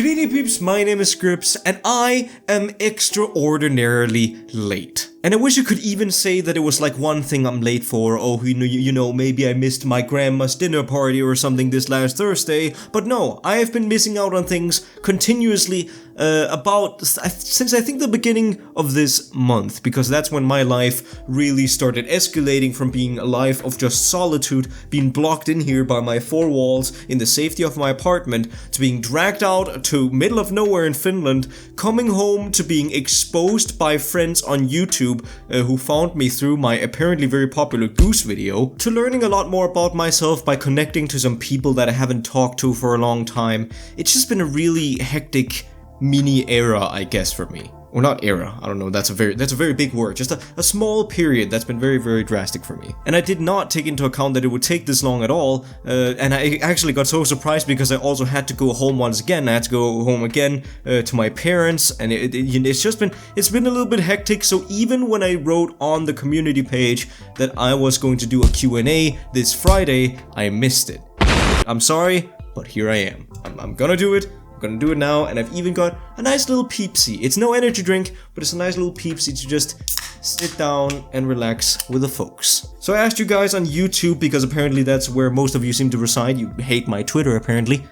Good evening, peeps. My name is Scribbs, and I am extraordinarily late. And I wish I could even say that it was like one thing I'm late for. Oh, you know, maybe I missed my grandma's dinner party or something this last Thursday. But no, I have been missing out on things continuously since I think the beginning of this month, because that's when my life really started escalating from being a life of just solitude, being blocked in here by my four walls in the safety of my apartment, to being dragged out to middle of nowhere in Finland, coming home to being exposed by friends on YouTube who found me through my apparently very popular goose video, to learning a lot more about myself by connecting to some people that I haven't talked to for a long time. It's just been a really hectic mini era, I guess, for me. Or not era, I don't know, that's a very big word. Just a small period that's been very, very drastic for me. And I did not take into account that it would take this long at all, and I actually got so surprised because I also had to go home once again. I had to go home again to my parents, and it's been a little bit hectic. So even when I wrote on the community page that I was going to do a Q&A this Friday, I missed it. I'm sorry, but here I am. I'm gonna do it. Gonna do it now, and I've even got a nice little peepsy. It's no energy drink, but it's a nice little peepsy to just sit down and relax with the folks. So I asked you guys on YouTube, because apparently that's where most of you seem to reside. You hate my Twitter, apparently.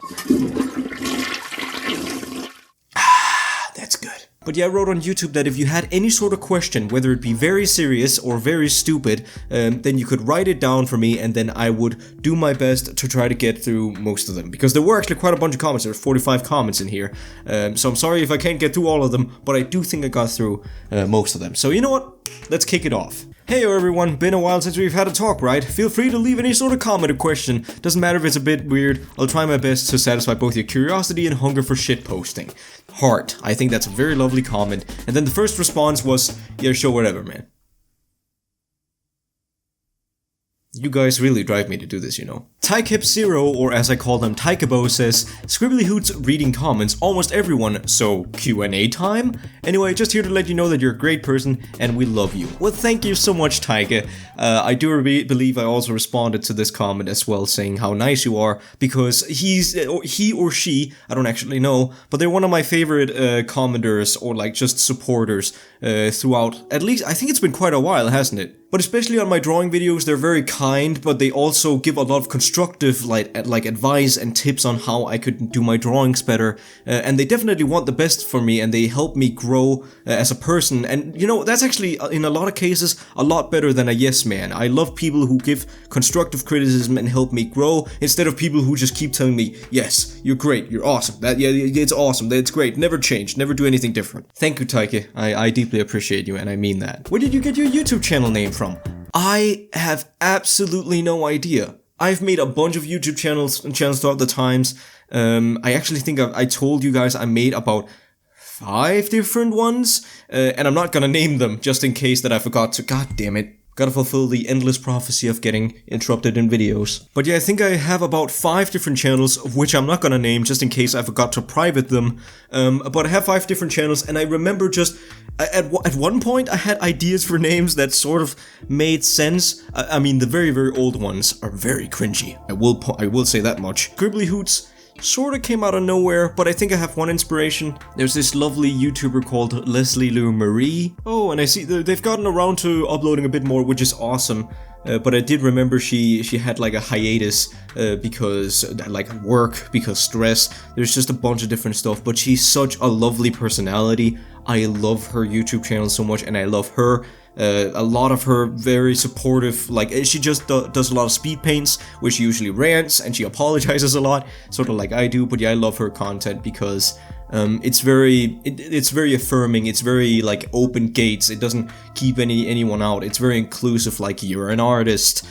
That's good. But yeah, I wrote on YouTube that if you had any sort of question, whether it be very serious or very stupid, then you could write it down for me, and then I would do my best to try to get through most of them. Because there were actually quite a bunch of comments. There's 45 comments in here. So I'm sorry if I can't get through all of them, but I do think I got through most of them. So you know what? Let's kick it off. Hey everyone, been a while since we've had a talk, right? Feel free to leave any sort of comment or question. Doesn't matter if it's a bit weird, I'll try my best to satisfy both your curiosity and hunger for shitposting. Heart. I think that's a very lovely comment. And then the first response was, yeah, sure, whatever, man. You guys really drive me to do this, you know. Tykep0, or as I call them, Tykebo, says, Scribbly Hoots reading comments, almost everyone, so Q&A time? Anyway, just here to let you know that you're a great person, and we love you. Well, thank you so much, Tyke. I do believe I also responded to this comment as well, saying how nice you are, because he or she, I don't actually know, but they're one of my favorite commenters, or like just supporters, throughout, at least, I think it's been quite a while, hasn't it? But especially on my drawing videos, they're very kind, but they also give a lot of constructive like advice and tips on how I could do my drawings better. And they definitely want the best for me, and they help me grow as a person. And you know, that's actually, in a lot of cases, a lot better than a yes man. I love people who give constructive criticism and help me grow, instead of people who just keep telling me, yes, you're great, you're awesome, it's awesome, that's great, never change, never do anything different. Thank you, Tyke. I deeply appreciate you, and I mean that. Where did you get your YouTube channel name from? I have absolutely no idea. I've made a bunch of YouTube channels throughout the times. I actually think I told you guys I made about 5 different ones, and I'm not gonna name them just in case that I forgot to. God damn it. Gotta fulfill the endless prophecy of getting interrupted in videos. But yeah, I think I have about 5 different channels, of which I'm not gonna name just in case I forgot to private them. But I have 5 different channels, and I remember just at one point I had ideas for names that sort of made sense. I mean, the very, very old ones are very cringy. I will say that much. Scribbly Hoots sort of came out of nowhere, but I think I have one inspiration. There's this lovely YouTuber called Leslie Lou Marie. Oh, and I see they've gotten around to uploading a bit more, which is awesome. But I did remember she had like a hiatus because like work, because stress. There's just a bunch of different stuff, but she's such a lovely personality. I love her YouTube channel so much, and I love her. A lot of her very supportive, like she just does a lot of speed paints, where she usually rants and she apologizes a lot, sort of like I do. But yeah, I love her content because it's very affirming. It's very like open gates. It doesn't keep anyone out. It's very inclusive. Like, you're an artist,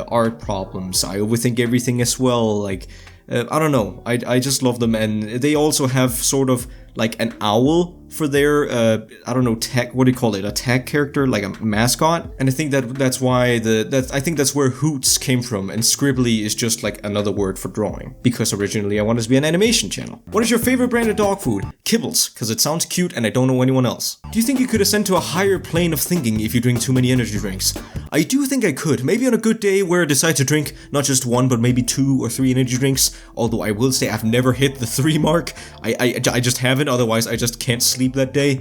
art problems. I overthink everything as well. Like, I don't know. I just love them, and they also have sort of like an owl for their I don't know, tech, what do you call it, a tag character, like a mascot. And I think that's why I think that's where Hoots came from, and Scribbly is just like another word for drawing, because originally I wanted to be an animation channel. What is your favorite brand of dog food? Kibbles, because it sounds cute and I don't know anyone else. Do you think you could ascend to a higher plane of thinking if you drink too many energy drinks? I do think I could, maybe on a good day where I decide to drink not just one but maybe 2 or 3 energy drinks, although I will say I've never hit the 3 mark. I just haven't, otherwise I just can't sleep that day.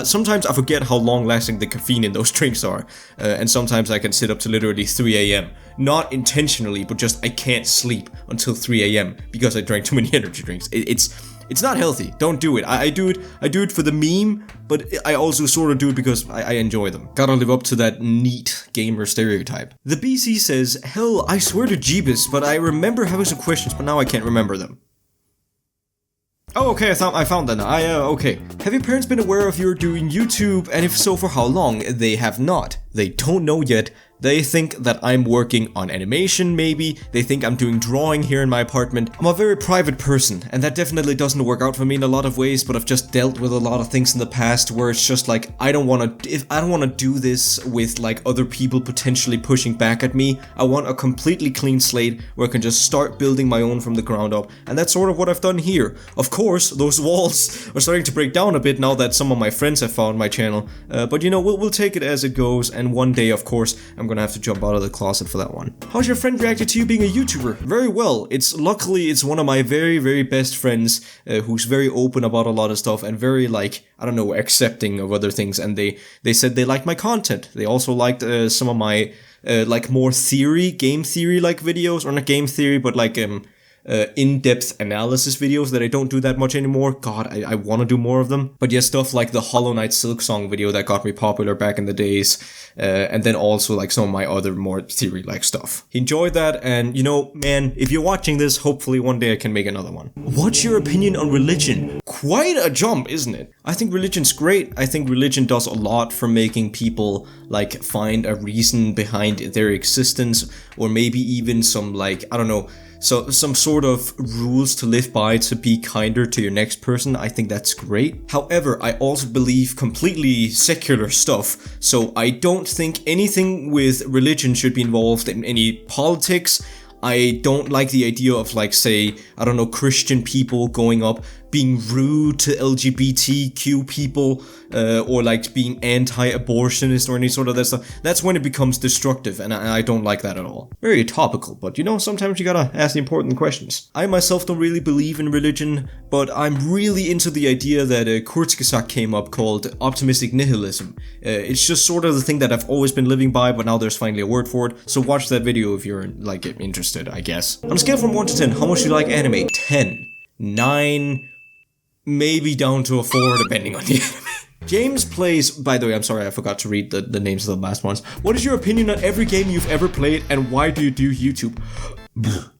Sometimes I forget how long lasting the caffeine in those drinks are, and sometimes I can sit up to literally 3 a.m. Not intentionally, but just I can't sleep until 3 a.m. because I drank too many energy drinks. It's not healthy. Don't do it. I do it for the meme, but I also sort of do it because I enjoy them. Gotta live up to that neat gamer stereotype. The BC says, hell, I swear to Jeebus, but I remember having some questions, but now I can't remember them. Oh, okay, I found that now. Okay. Have your parents been aware of you doing YouTube, and if so, for how long? They have not. They don't know yet. They think that I'm working on animation, maybe. They think I'm doing drawing here in my apartment. I'm a very private person, and that definitely doesn't work out for me in a lot of ways, but I've just dealt with a lot of things in the past where it's just like, I don't want to do this with like other people potentially pushing back at me. I want a completely clean slate where I can just start building my own from the ground up, and that's sort of what I've done here. Of course, those walls are starting to break down a bit now that some of my friends have found my channel, but you know, we'll take it as it goes, and one day, of course, I'm gonna have to jump out of the closet for that one. How's your friend reacted to you being a YouTuber? Very well. Luckily it's one of my very, very best friends who's very open about a lot of stuff and very, like, I don't know, accepting of other things, and they said they liked my content. They also liked some of my like more game theory like videos, or not game theory, but like in-depth analysis videos that I don't do that much anymore. God, I want to do more of them. But yeah, stuff like the Hollow Knight Silk Song video that got me popular back in the days, and then also like some of my other more theory-like stuff. He enjoyed that, and you know, man, if you're watching this, hopefully one day I can make another one. What's your opinion on religion? Quite a jump, isn't it? I think religion's great. I think religion does a lot for making people like find a reason behind their existence, or maybe even some, like, I don't know, so some sort of rules to live by to be kinder to your next person. I think that's great. However, I also believe completely secular stuff, so I don't think anything with religion should be involved in any politics. I don't like the idea of, like, say, I don't know, Christian people going up being rude to LGBTQ people, or like being anti-abortionist or any sort of that stuff. That's when it becomes destructive, and I don't like that at all. Very topical, but you know, sometimes you gotta ask the important questions. I myself don't really believe in religion, but I'm really into the idea that Kurzgesagt came up called optimistic nihilism. It's just sort of the thing that I've always been living by, but now there's finally a word for it, so watch that video if you're, like, interested, I guess. On a scale from 1 to 10, how much do you like anime? 10. 9... maybe down to a 4, depending on the anime. James plays, by the way, I'm sorry, I forgot to read the names of the last ones. What is your opinion on every game you've ever played, and why do you do YouTube?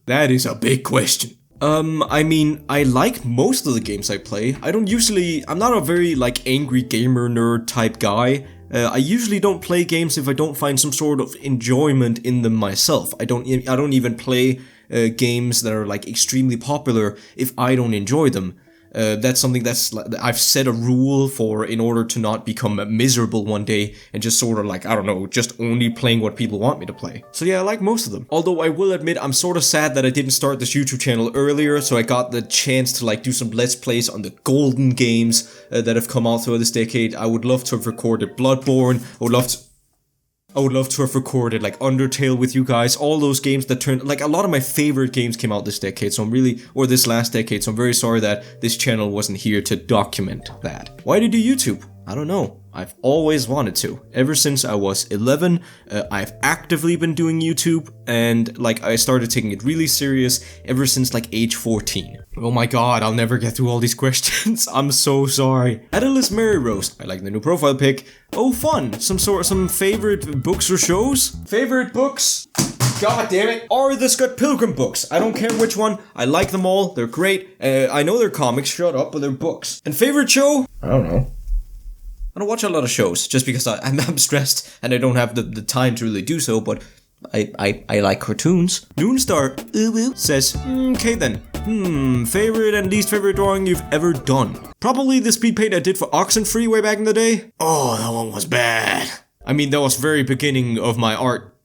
That is a big question. I mean, I like most of the games I play. I'm not a very, like, angry gamer nerd type guy. I usually don't play games if I don't find some sort of enjoyment in them myself. I don't even play games that are, like, extremely popular if I don't enjoy them. That's something I've set a rule for in order to not become miserable one day and just sort of, like, I don't know, just only playing what people want me to play. So yeah, I like most of them. Although I will admit I'm sort of sad that I didn't start this YouTube channel earlier, so I got the chance to, like, do some Let's Plays on the golden games that have come out throughout this decade. I would love to have recorded Bloodborne. I would love to have recorded, like, Undertale with you guys, all those games that turned, like, a lot of my favorite games came out this decade, so this last decade, so I'm very sorry that this channel wasn't here to document that. Why do you do YouTube? I don't know. I've always wanted to. Ever since I was 11, I've actively been doing YouTube, and, like, I started taking it really serious ever since, like, age 14. Oh my god, I'll never get through all these questions. I'm so sorry. Adela's Mary Rose. I like the new profile pic. Oh, fun. Some favorite books or shows? Favorite books? God damn it. Are the Scott Pilgrim books. I don't care which one. I like them all. They're great. I know they're comics. Shut up, but they're books. And favorite show? I don't know. I don't watch a lot of shows just because I'm stressed and I don't have the time to really do so, but I like cartoons. Noonstar says, okay then. Favorite and least favorite drawing you've ever done? Probably the speed paint I did for Oxenfree way back in the day. Oh, that one was bad. I mean, that was very beginning of my art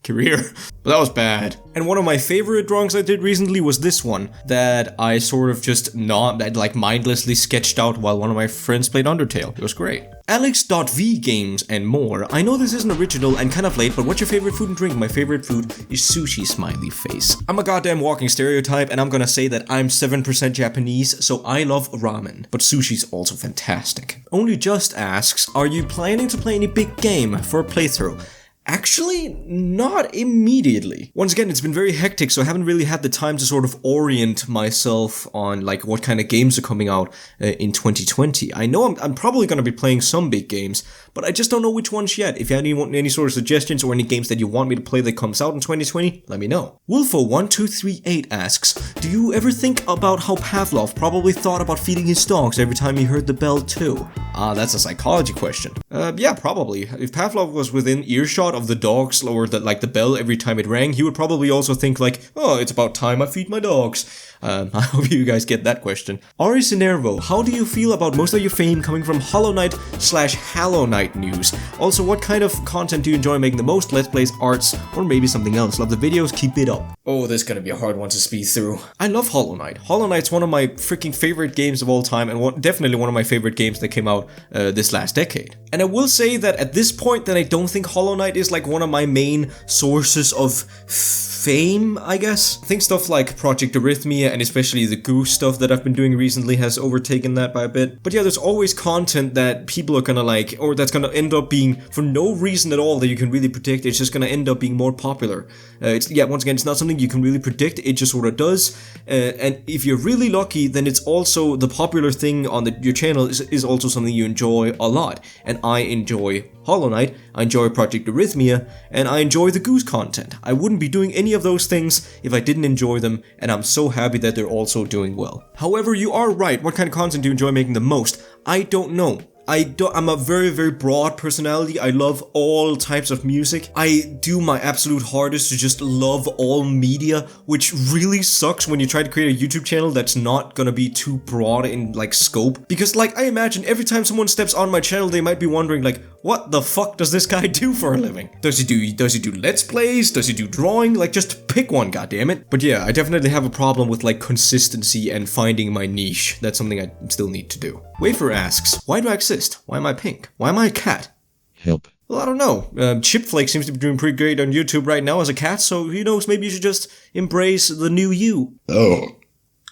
career, but that was bad. And one of my favorite drawings I did recently was this one that I sort of just mindlessly sketched out while one of my friends played Undertale. It was great. Alex.v Games and more. I know this isn't original and kind of late, but what's your favorite food and drink? My favorite food is sushi, smiley face. I'm a goddamn walking stereotype, and I'm gonna say that I'm 7% Japanese, so I love ramen. But sushi's also fantastic. Only Just asks, are you planning to play any big game for a playthrough? Actually, not immediately. Once again, it's been very hectic, so I haven't really had the time to sort of orient myself on like what kind of games are coming out in 2020. I know I'm probably going to be playing some big games, but I just don't know which ones yet. If you have any sort of suggestions or any games that you want me to play that comes out in 2020, let me know. Wolfo1238 asks, do you ever think about how Pavlov probably thought about feeding his dogs every time he heard the bell too? That's a psychology question. Yeah, probably. If Pavlov was within earshot of the dogs or the bell every time it rang, he would probably also think like, oh, it's about time I feed my dogs. I hope you guys get that question. Ari Sinervo, how do you feel about most of your fame coming from Hollow Knight/Hallow Knight news? Also, what kind of content do you enjoy making the most? Let's plays, arts, or maybe something else? Love the videos, keep it up. Oh, this is gonna be a hard one to speed through. I love Hollow Knight. Hollow Knight's one of my freaking favorite games of all time, and definitely one of my favorite games that came out this last decade. And I will say that at this point that I don't think Hollow Knight is like one of my main sources of fame, I guess. I think stuff like Project Arrhythmia and especially the Goose stuff that I've been doing recently has overtaken that by a bit. But yeah, there's always content that people are gonna like, or that's gonna end up being, for no reason at all that you can really predict, it's just gonna end up being more popular. Once again, it's not something you can really predict, it just sort of does. And if you're really lucky, then it's also the popular thing on your channel is also something you enjoy a lot. And I enjoy Hollow Knight, I enjoy Project Arrhythmia, and I enjoy the Goose content. I wouldn't be doing any of those things if I didn't enjoy them, and I'm so happy that they're also doing well. However, you are right, what kind of content do you enjoy making the most? I don't know. I'm a very, very broad personality. I love all types of music. I do my absolute hardest to just love all media, which really sucks when you try to create a YouTube channel that's not gonna be too broad in like scope. Because like I imagine every time someone steps on my channel, they might be wondering like, what the fuck does this guy do for a living? Does he do Let's Plays? Does he do drawing? Like just pick one, goddammit. But yeah, I definitely have a problem with like consistency and finding my niche. That's something I still need to do. Wafer asks, why do I exist? Why am I pink? Why am I a cat? Help. Well, I don't know. Chipflake seems to be doing pretty great on YouTube right now as a cat, so who knows, maybe you should just embrace the new you. Oh.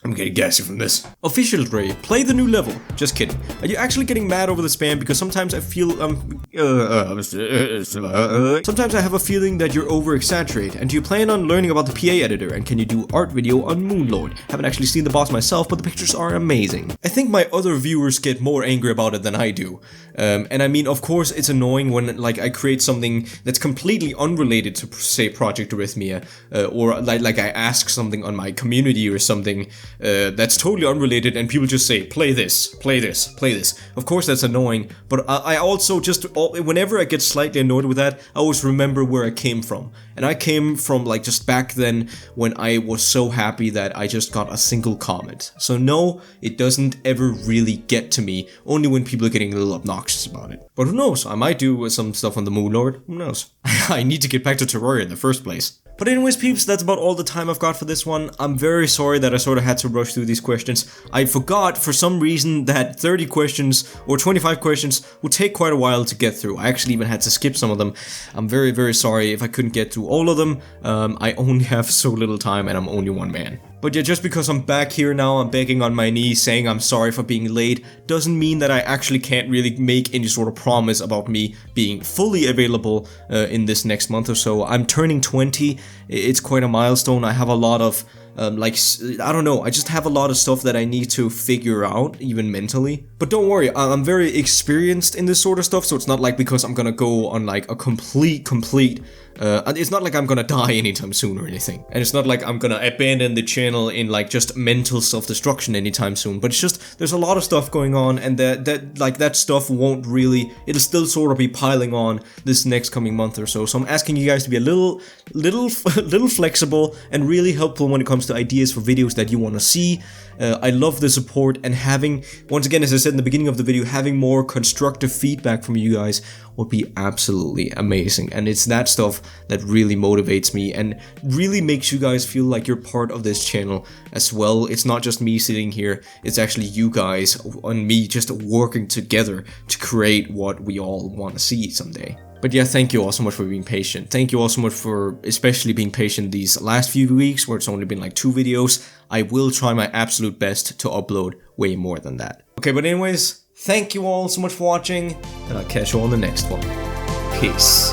I'm getting gassy from this. Official Dre, play the new level. Just kidding. Are you actually getting mad over the spam? Because sometimes I feel sometimes I have a feeling that you're over-exaggerate. And do you plan on learning about the PA editor? And can you do art video on Moonlord? Haven't actually seen the boss myself, but the pictures are amazing. I think my other viewers get more angry about it than I do. And I mean, of course, it's annoying when like I create something that's completely unrelated to, say, Project Arrhythmia, or like I ask something on my community or something. That's totally unrelated and people just say, play this, play this, play this. Of course that's annoying, but I also whenever I get slightly annoyed with that, I always remember where I came from. And I came from like just back then when I was so happy that I just got a single comment. So no, it doesn't ever really get to me, only when people are getting a little obnoxious about it. But who knows, I might do some stuff on the Moonlord, who knows. I need to get back to Terraria in the first place. But anyways, peeps, that's about all the time I've got for this one. I'm very sorry that I sort of had to rush through these questions. I forgot for some reason that 30 questions or 25 questions would take quite a while to get through. I actually even had to skip some of them. I'm very, very sorry if I couldn't get through all of them. I only have so little time and I'm only one man. But yeah, just because I'm back here now, I'm begging on my knees saying I'm sorry for being late, doesn't mean that I actually can't really make any sort of promise about me being fully available in this next month or so. I'm turning 20, it's quite a milestone. I have a lot of, I don't know, I just have a lot of stuff that I need to figure out, even mentally. But don't worry, I'm very experienced in this sort of stuff, so it's not like because I'm gonna go on like a complete And it's not like I'm gonna die anytime soon or anything. And it's not like I'm gonna abandon the channel in like just mental self-destruction anytime soon. But it's just, there's a lot of stuff going on, and that stuff won't really, it'll still sort of be piling on this next coming month or so. So I'm asking you guys to be a little flexible and really helpful when it comes to ideas for videos that you want to see. I love the support, and having, once again, as I said in the beginning of the video, having more constructive feedback from you guys would be absolutely amazing. And it's that stuff that really motivates me and really makes you guys feel like you're part of this channel as well. It's not just me sitting here, it's actually you guys and me just working together to create what we all want to see someday. But yeah, thank you all so much for being patient. Thank you all so much for especially being patient these last few weeks where it's only been like 2 videos. I will try my absolute best to upload way more than that. Okay, but anyways, thank you all so much for watching, and I'll catch you on the next one. Peace.